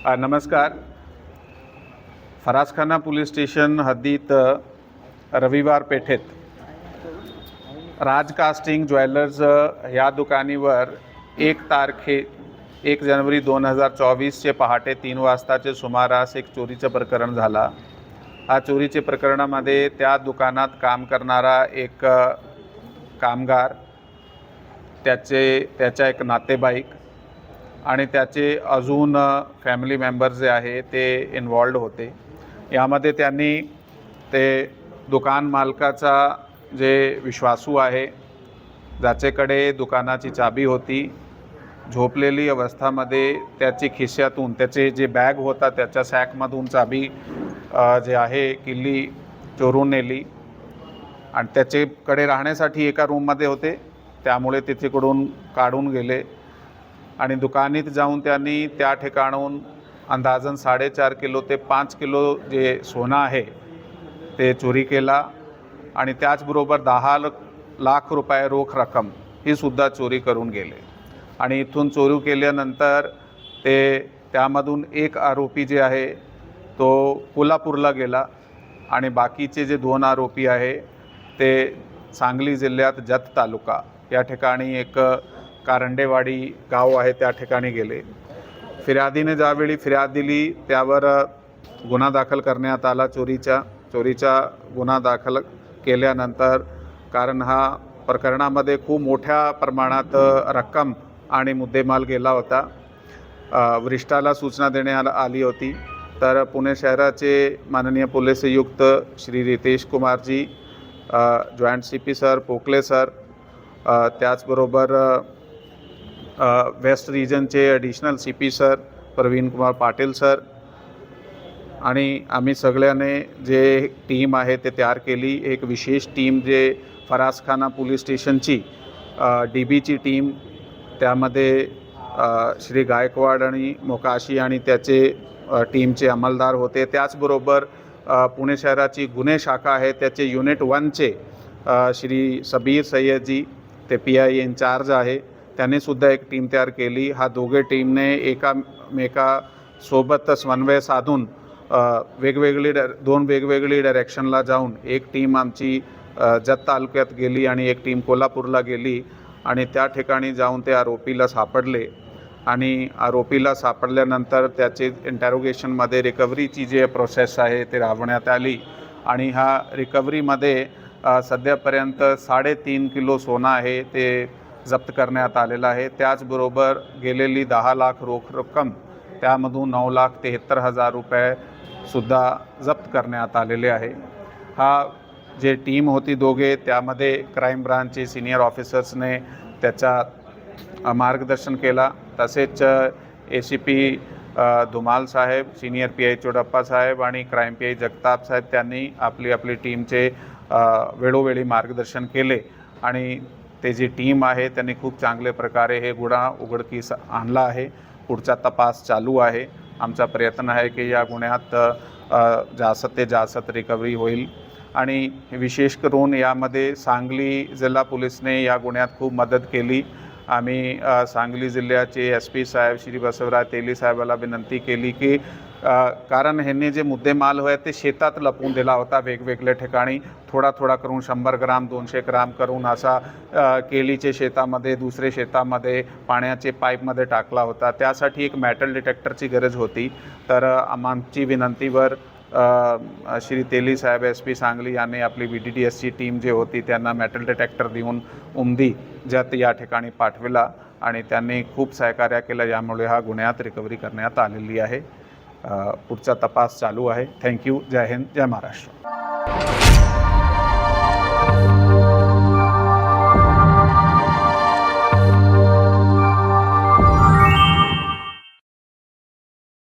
नमस्कार. फरासखाना police station हद्दीत रविवार पेठेत राज कास्टिंग ज्वेलर्स या दुकानीवर 1 जानेवारी 2024 पहाटे 3 वाजताचे सुमारास एक चोरीचं प्रकरण झाला. हा चोरीचे प्रकरणामध्ये त्या दुकानात काम करणारा एक कामगार, त्याच्या एक नातेवाईक आणि त्याचे अजून फॅमिली मेंबर्स जे आहे ते इन्वॉल्ड होते. यामध्ये त्यांनी ते दुकान मालकाचा जे विश्वासू आहे, ज्याच्याकडे दुकानाची चाबी होती, झोपलेली अवस्थामध्ये त्याची खिशातून त्याचे जे बॅग होता त्याच्या सॅकमधून चाबी जे आहे किल्ली चोरून नेली आणि त्याच्याकडे राहण्यासाठी एका रूममध्ये होते, त्यामुळे तिथेकडून काढून गेले आणि दुकानीत जाऊन त्यांनी त्या ठिकाणाहून अंदाजन 4.5 किलो ते 5 किलो जे सोनं आहे ते चोरी केला आणि त्याचबरोबर 10 लाख रुपये रोख रक्कम ही सुद्धा चोरी करून गेले. आणि इथून चोरी केल्यानंतर त्यामधून एक आरोपी जे आहे तो कोल्हापूरला गेला आणि बाकीचे जे 2 आरोपी आहे ते सांगली जिल्ह्यात जत तालुका या ठिकाणी एक कारंडेवाडी गाव आहे त्या ठिकाणी गेले. फिर्यादीने ज्यावेळी फिर्याद दिली त्यावर गुन्हा दाखल करण्यात आला. चोरीचा गुन्हा दाखल केल्यानंतर, कारण हा प्रकरणामध्ये खूप मोठ्या प्रमाणात रक्कम आणि मुद्देमाल गेला होता, वरिष्ठाला सूचना देण्यात आली होती. तर पुणे शहराचे माननीय पोलीस आयुक्त श्री रितेश कुमारजी, joint CP sir Pokale sir, त्याचबरोबर वेस्ट रिजनचे additional CP sir Pravin Kumar Patil sir आणि आम्ही सगळ्याने जे टीम आहे ते तयार केली. एक विशेष टीम जे फरासखाना पोलीस स्टेशनची DBची टीम, त्यामध्ये श्री गायकवाड आणि मोकाशी आणि त्याचे टीमचे अंमलदार होते. त्याचबरोबर पुणे शहराची गुन्हे शाखा आहे त्याचे युनिट 1चे श्री सबीर सय्यदजी, ते PI इन्चार्ज आहे, त्यांनीसुद्धा एक टीम तयार केली. हा दोघे टीमने एकामेकासोबत समन्वय साधून दोन वेगवेगळी डायरेक्शनला जाऊन एक टीम आमची जत तालुक्यात गेली आणि एक टीम कोल्हापूरला गेली आणि त्या ठिकाणी जाऊन ते आरोपीला सापडले आणि आरोपीला सापडल्यानंतर त्याचे इंटॅरोगेशनमध्ये रिकव्हरीची जे प्रोसेस आहे ते राबवण्यात आली आणि ह्या रिकव्हरीमध्ये सध्यापर्यंत 3.5 किलो सोनं आहे ते जप्त करण्यात आलेलं आहे. त्याचबरोबर गेलेली 10 लाख रोख रक्कम, त्यामधून 9,73,000 रुपये सुद्धा जप्त करण्यात आलेले आहे. हा जे टीम होती दोघे, त्यामध्ये क्राईम ब्रांचचे सिनियर ऑफिसर्सने त्याचा मार्गदर्शन केला. तसेच ACP धुमाल साहेब, सिनियर PI चोडप्पा साहेब आणि क्राईम PI जगताप साहेब, त्यांनी आपली टीमचे वेळोवेळी मार्गदर्शन केले आणि ते जी टीम आहे त्यांनी खूप चांगल्या प्रकारे हे गुन्हा उघडकीस आणला आहे. पुढचा तपास चालू आहे. आमचा प्रयत्न आहे की या गुन्ह्यात जास्त रिकव्हरी होईल आणि विशेष करून यामध्ये सांगली जिल्हा पोलीसने या गुन्ह्यात खूप मदत केली. आम्ही सांगली जिल्ह्याचे SP साहेब श्री बसवराज तेली साहेबाला विनंती केली की कारण ह्यांनी जे मुद्देमाल होते ते शेतात लपवून दिला होता वेगवेगळ्या ठिकाणी, थोडा करून 100 ग्राम 200 ग्राम करून असा केळीचे शेतामध्ये, दुसरे शेतामध्ये, पाण्याचे पाईपमध्ये टाकला होता. त्यासाठी एक मेटल डिटेक्टरची गरज होती. तर आमची विनंतीवर श्री तेली साहेब SP सांगली यांनी आपली VDDSची टीम जे होती त्यांना मेटल डिटेक्टर देऊन उमदी जत या ठिकाणी पाठविला आणि त्यांनी खूप सहकार्य केलं. यामुळे हा गुन्ह्यात रिकव्हरी करण्यात आलेली आहे. पुढचा तपास चालू आहे. थँक्यू. जय हिंद, जय महाराष्ट्र.